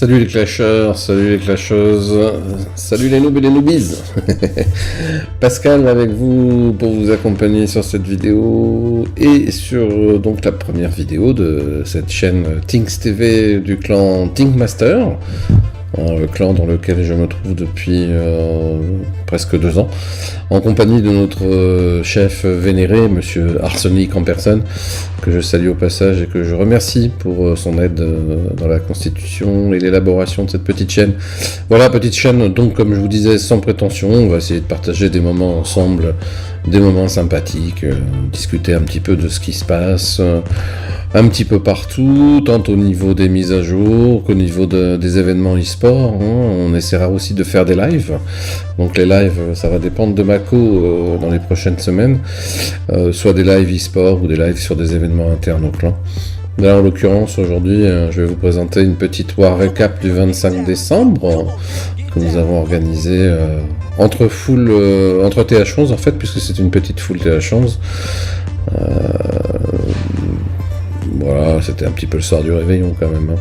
Salut les clasheurs, salut les clasheuses, salut les noobs et les noobies. Pascal avec vous pour vous accompagner sur cette vidéo et sur donc la première vidéo de cette chaîne Tinks TV du clan Tinkmaster, le clan dans lequel je me trouve depuis presque 2 ans, en compagnie de notre chef vénéré, monsieur Arsenic en personne, que je salue au passage et que je remercie pour son aide dans la constitution et l'élaboration de cette petite chaîne. Voilà, petite chaîne, donc comme je vous disais, sans prétention, on va essayer de partager des moments ensemble, des moments sympathiques, discuter un petit peu de ce qui se passe, un petit peu partout, tant au niveau des mises à jour qu'au niveau des événements e-sport. On essaiera aussi de faire des lives. Donc les lives, ça va dépendre de Mako dans les prochaines semaines, soit des lives e-sport ou des lives sur des événements internes au clan. Là, en l'occurrence, aujourd'hui, je vais vous présenter une petite war recap du 25 décembre que nous avons organisé entre TH11 en fait, puisque c'est une petite full TH11. Voilà, c'était un petit peu le soir du réveillon quand même.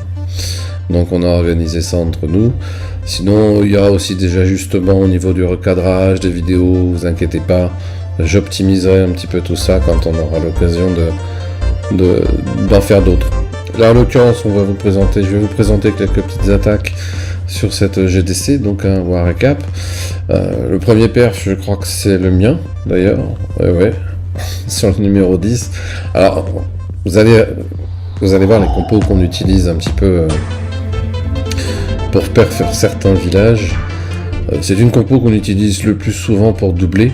Donc on a organisé ça entre nous. Sinon, il y aura aussi des ajustements au niveau du recadrage des vidéos, vous inquiétez pas. J'optimiserai un petit peu tout ça quand on aura l'occasion d'en faire d'autres. Là, en l'occurrence, je vais vous présenter quelques petites attaques sur cette GDC, donc un War Recap. Le premier perf, je crois que c'est le mien, d'ailleurs. Ouais, sur le numéro 10. Alors, vous allez voir les compos qu'on utilise un petit peu pour perf certains villages. C'est une compo qu'on utilise le plus souvent pour doubler,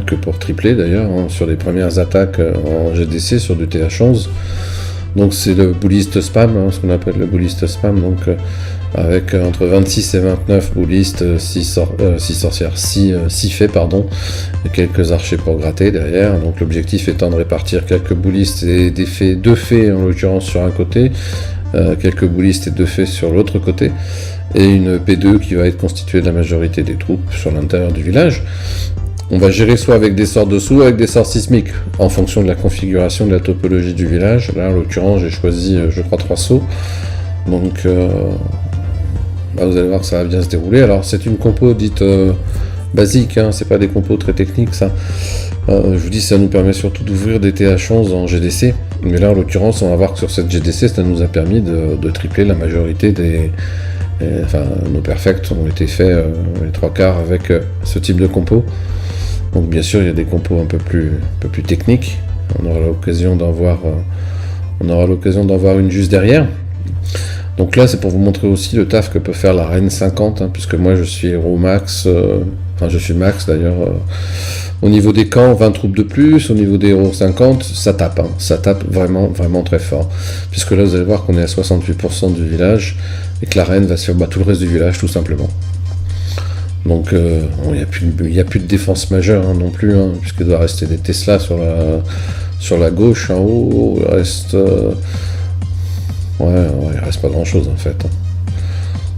que pour tripler d'ailleurs, sur les premières attaques en GDC sur du TH11. Donc c'est le bullist spam, ce qu'on appelle le bullist spam, donc avec entre 26 et 29 bullistes, 6 fées, et quelques archers pour gratter derrière. Donc l'objectif étant de répartir quelques bullistes et des fées, 2 fées en l'occurrence sur un côté, quelques bullistes et 2 fées sur l'autre côté, et une P2 qui va être constituée de la majorité des troupes sur l'intérieur du village. On va gérer soit avec des sorts dessous, ou avec des sorts sismiques, en fonction de la configuration de la topologie du village. Là, en l'occurrence, j'ai choisi, je crois, 3 sauts. Donc, là, vous allez voir que ça va bien se dérouler. Alors, c'est une compo dite basique, c'est pas des compos très techniques, ça. Je vous dis, ça nous permet surtout d'ouvrir des TH11 en GDC. Mais là, en l'occurrence, on va voir que sur cette GDC, ça nous a permis de tripler la majorité des... nos perfects ont été faits les 3/4 avec ce type de compo. Donc bien sûr il y a des compos un peu plus techniques, on aura l'occasion d'en voir une juste derrière. Donc là c'est pour vous montrer aussi le taf que peut faire la reine 50, puisque moi je suis héros max, je suis max d'ailleurs, au niveau des camps 20 troupes de plus, au niveau des héros 50, ça tape, ça tape vraiment très fort, puisque là vous allez voir qu'on est à 68% du village, et que la reine va se faire battre tout le reste du village tout simplement. Donc il n'y a plus de défense majeure non plus, puisqu'il doit rester des Tesla sur la gauche en haut, il reste il reste pas grand chose en fait.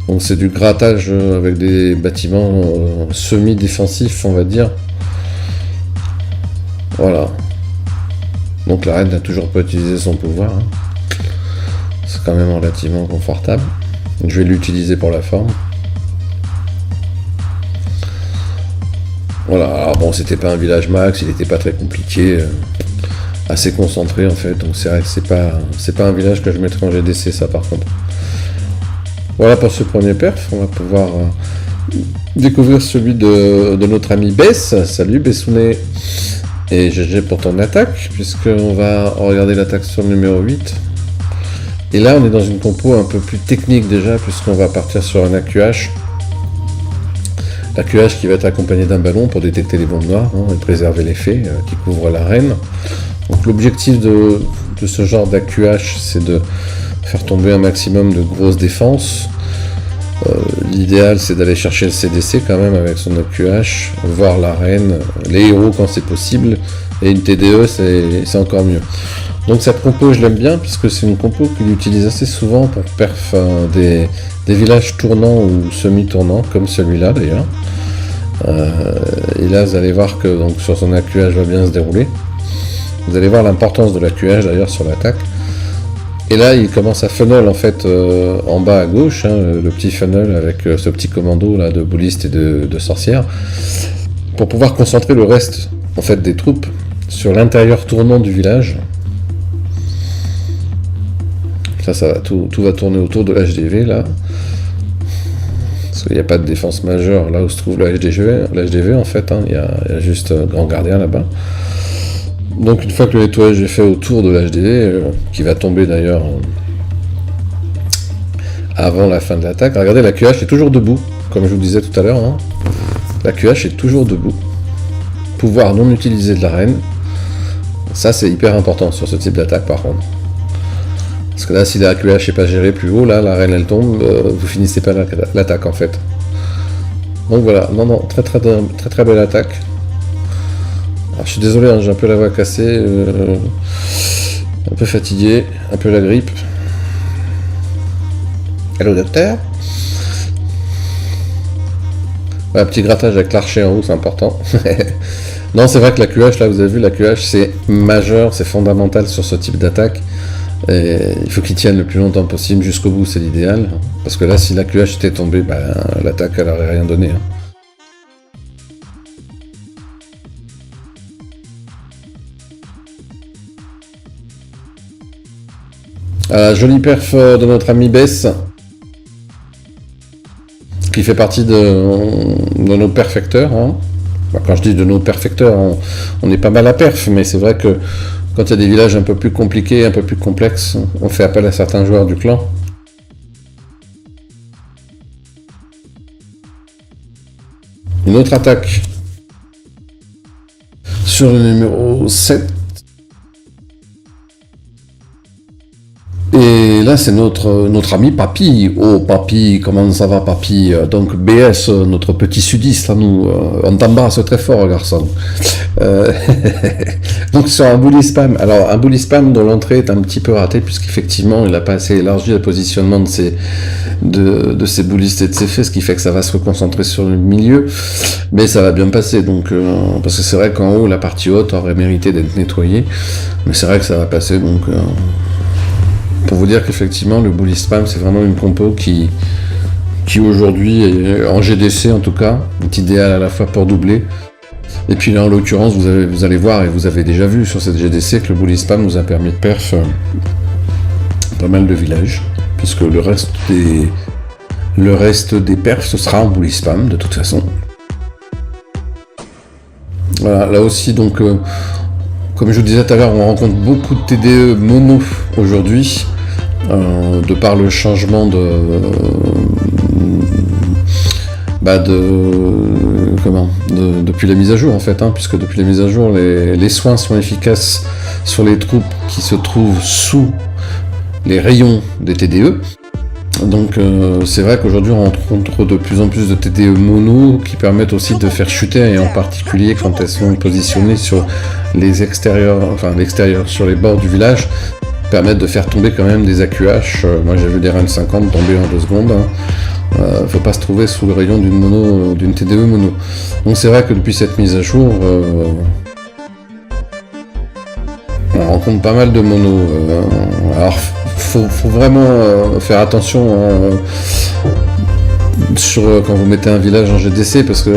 Donc c'est du grattage avec des bâtiments semi-défensifs, on va dire. Voilà. Donc la reine n'a toujours pas utilisé son pouvoir. C'est quand même relativement confortable. Je vais l'utiliser pour la forme. Voilà, alors bon, c'était pas un village max, il n'était pas très compliqué, assez concentré en fait, donc c'est vrai que c'est pas un village que je mettrai en GDC, ça par contre. Voilà pour ce premier perf, on va pouvoir découvrir celui de notre ami Bess. Salut Bessounet, et GG pour ton attaque, puisqu'on va regarder l'attaque sur le numéro 8. Et là on est dans une compo un peu plus technique déjà, puisqu'on va partir sur un AQH. L'AQH qui va être accompagné d'un ballon pour détecter les bombes noires et préserver les fées qui couvrent l'arène. Donc l'objectif de ce genre d'AQH, c'est de faire tomber un maximum de grosses défenses. L'idéal, c'est d'aller chercher le CDC quand même avec son AQH, voir l'arène, les héros quand c'est possible, et une TDE, c'est encore mieux. Donc cette compo, je l'aime bien, puisque c'est une compo qu'il utilise assez souvent pour perf des villages tournants ou semi-tournants, comme celui-là d'ailleurs. Et là, vous allez voir que donc, sur son AQH va bien se dérouler. Vous allez voir l'importance de l'AQH d'ailleurs sur l'attaque. Et là, il commence à funnel en fait en bas à gauche, hein, le petit funnel avec ce petit commando là de boulistes et de sorcières, pour pouvoir concentrer le reste en fait des troupes sur l'intérieur tournant du village. Ça va, tout va tourner autour de l'HDV là. Parce qu'il n'y a pas de défense majeure là où se trouve l'HDV en fait, hein. Il y a juste Grand Gardien là-bas. Donc une fois que le nettoyage est fait autour de l'HDV, qui va tomber d'ailleurs avant la fin de l'attaque, regardez, la QH est toujours debout, comme je vous disais tout à l'heure, hein. La QH est toujours debout. Pouvoir non utilisé de la reine, ça c'est hyper important sur ce type d'attaque par contre. Parce que là, si la QH n'est pas gérée plus haut, là, la reine elle tombe, vous finissez pas l'attaque en fait. Donc voilà, non, très belle attaque. Alors, je suis désolé, hein, j'ai un peu la voix cassée, un peu fatigué, un peu la grippe. Allô docteur? Voilà, petit grattage avec l'archer en haut, c'est important. Non, c'est vrai que la QH, là, vous avez vu, la QH, c'est majeur, c'est fondamental sur ce type d'attaque. Et il faut qu'il tienne le plus longtemps possible, jusqu'au bout, c'est l'idéal. Parce que là, si la QH était tombée, l'attaque, elle n'aurait rien donné. Hein. Jolie perf de notre ami Bess, qui fait partie de nos perfecteurs. Hein. Quand je dis de nos perfecteurs, on est pas mal à perf, mais c'est vrai que quand il y a des villages un peu plus compliqués, un peu plus complexes, on fait appel à certains joueurs du clan. Une autre attaque sur le numéro 7. Et là, c'est notre ami Papy. Oh, Papy, comment ça va, Papy? Donc, BS, notre petit sudiste, là, nous, on t'embrasse très fort, garçon. Donc, sur un bully spam. Alors, un bully spam dont l'entrée est un petit peu ratée, puisqu'effectivement, il n'a pas assez élargi le positionnement de ses bullistes et de ses faits, ce qui fait que ça va se reconcentrer sur le milieu. Mais ça va bien passer, donc, parce que c'est vrai qu'en haut, la partie haute aurait mérité d'être nettoyée. Mais c'est vrai que ça va passer, donc... Pour vous dire qu'effectivement, le bully spam, c'est vraiment une compo qui aujourd'hui, est, en GDC en tout cas, est idéale à la fois pour doubler. Et puis là, en l'occurrence, vous allez voir, et vous avez déjà vu sur cette GDC, que le bully spam nous a permis de perf pas mal de villages, puisque le reste des perfs, ce sera en bully spam, de toute façon. Voilà, là aussi, donc... Comme je vous disais tout à l'heure, on rencontre beaucoup de TDE mono aujourd'hui, de par le changement depuis la mise à jour en fait, hein, puisque depuis la mise à jour, les soins sont efficaces sur les troupes qui se trouvent sous les rayons des TDE. Donc c'est vrai qu'aujourd'hui on rencontre de plus en plus de TDE mono qui permettent aussi de faire chuter, et en particulier quand elles sont positionnées sur les extérieurs, enfin l'extérieur, sur les bords du village, permettent de faire tomber quand même des AQH. Moi j'ai vu des Rennes 50 tomber en 2 secondes. Hein. Faut pas se trouver sous le rayon d'une TDE mono. Donc c'est vrai que depuis cette mise à jour, on rencontre pas mal de mono. Alors faut vraiment faire attention quand vous mettez un village en GDC, parce que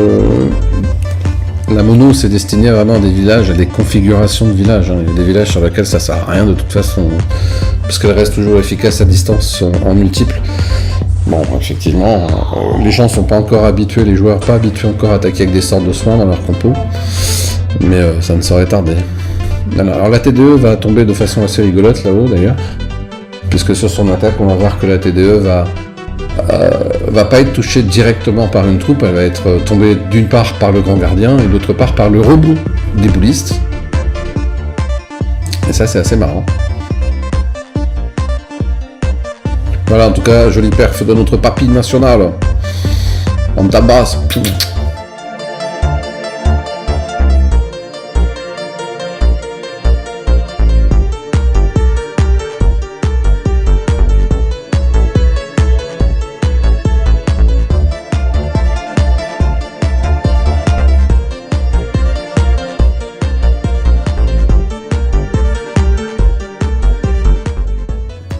la mono c'est destiné vraiment à des villages, à des configurations de villages. Hein. Il y a des villages sur lesquels ça sert à rien de toute façon, parce qu'elle reste toujours efficace à distance en multiple. Bon, effectivement, les gens sont pas encore habitués, les joueurs pas habitués encore à attaquer avec des sortes de soins dans leur compo, mais ça ne saurait tarder. Alors la TDE va tomber de façon assez rigolote là-haut d'ailleurs, puisque sur son attaque on va voir que la TDE va pas être touchée directement par une troupe, elle va être tombée d'une part par le Grand Gardien et d'autre part par le rebond des bullistes. Et ça c'est assez marrant. Voilà, en tout cas, jolie perf de notre papy national. On tabasse.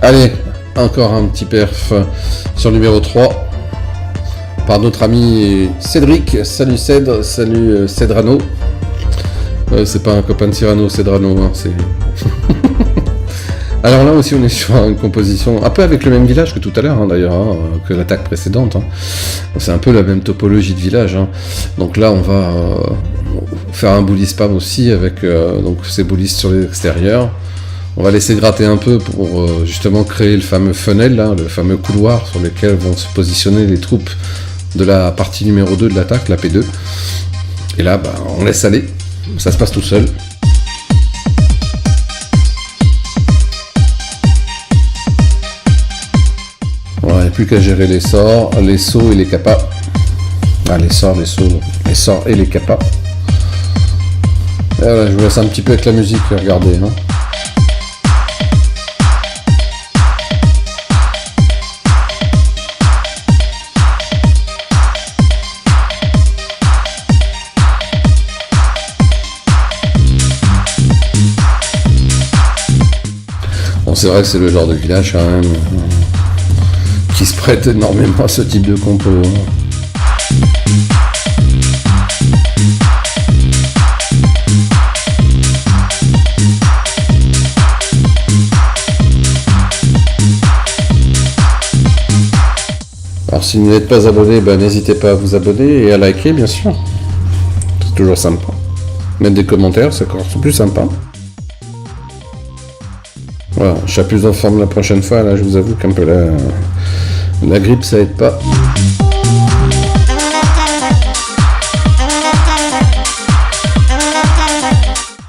Allez, encore un petit perf sur le numéro 3. Par notre ami Cédric. Salut Cèdre, salut Cedrano. C'est pas un copain de Cyrano, Cedrano, hein, c'est... Alors là aussi on est sur une composition un peu avec le même village que tout à l'heure, hein, d'ailleurs, hein, que l'attaque précédente. Hein. C'est un peu la même topologie de village. Hein. Donc là on va faire un bully spam aussi avec donc ces bullies sur l'extérieur. On va laisser gratter un peu pour justement créer le fameux funnel, là, le fameux couloir sur lequel vont se positionner les troupes de la partie numéro 2 de l'attaque, la P2. Et là, bah, on laisse aller, ça se passe tout seul. Voilà, il n'y a plus qu'à gérer les sorts, les sauts et les kappas. Ah, les sorts, les sauts, les sorts et les kappas. Et voilà, je vous laisse un petit peu avec la musique, regardez. Hein. C'est vrai que c'est le genre de village quand même qui se prête énormément à ce type de compo. Alors si vous n'êtes pas abonné, ben, n'hésitez pas à vous abonner et à liker bien sûr. C'est toujours sympa. Mettre des commentaires, c'est encore plus sympa. Voilà, je serai plus en forme la prochaine fois, là je vous avoue qu'un peu la grippe ça aide pas.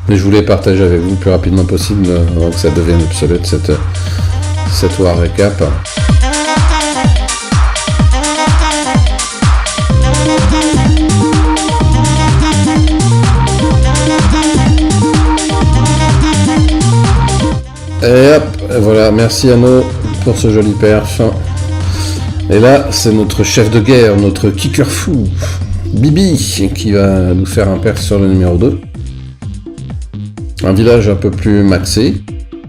Mais je voulais partager avec vous le plus rapidement possible avant que ça devienne obsolète cette war récap. Et hop, voilà, merci Anno pour ce joli perf. Et là, c'est notre chef de guerre, notre kicker fou, Bibi, qui va nous faire un perf sur le numéro 2. Un village un peu plus maxé,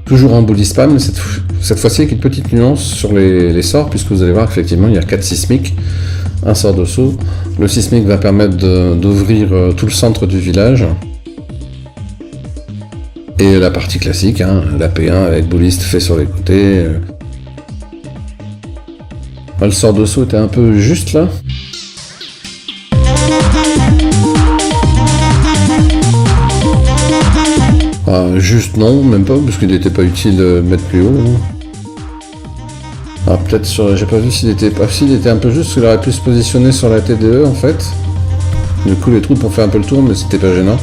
toujours en bully spam, mais cette fois-ci avec une petite nuance sur les sorts, puisque vous allez voir qu'effectivement il y a 4 sismiques, un sort de saut. Le sismique va permettre d'ouvrir tout le centre du village. Et la partie classique, hein, la P1 avec bulliste fait sur les côtés. Le sort de saut était un peu juste là. Juste non, même pas, parce qu'il n'était pas utile de mettre plus haut. Ah, peut-être sur... J'ai pas vu s'il était... Ah, s'il était un peu juste, parce qu'il aurait pu se positionner sur la TDE en fait. Du coup les troupes ont fait un peu le tour, mais c'était pas gênant.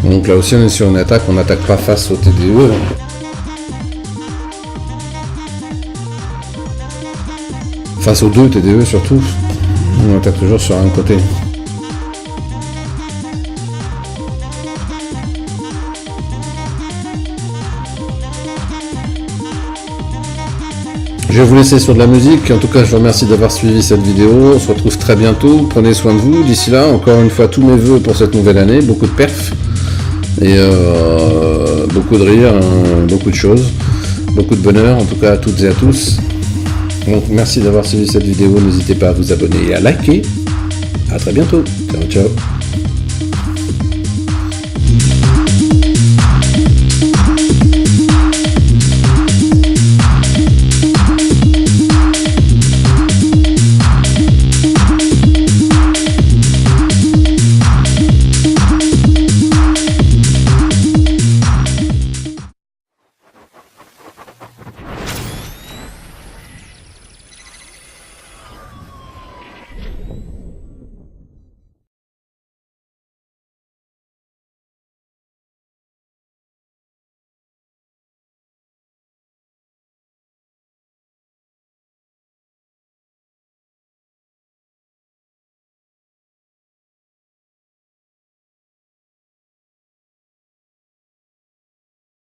Donc là aussi on est sur une attaque, on n'attaque pas face au TDE. Face aux deux TDE surtout, on attaque toujours sur un côté. Je vais vous laisser sur de la musique, en tout cas je vous remercie d'avoir suivi cette vidéo, on se retrouve très bientôt, prenez soin de vous, d'ici là encore une fois tous mes vœux pour cette nouvelle année, beaucoup de perfs. Et beaucoup de rire, hein, beaucoup de choses, beaucoup de bonheur, en tout cas à toutes et à tous. Donc merci d'avoir suivi cette vidéo, n'hésitez pas à vous abonner et à liker. A très bientôt, ciao ciao.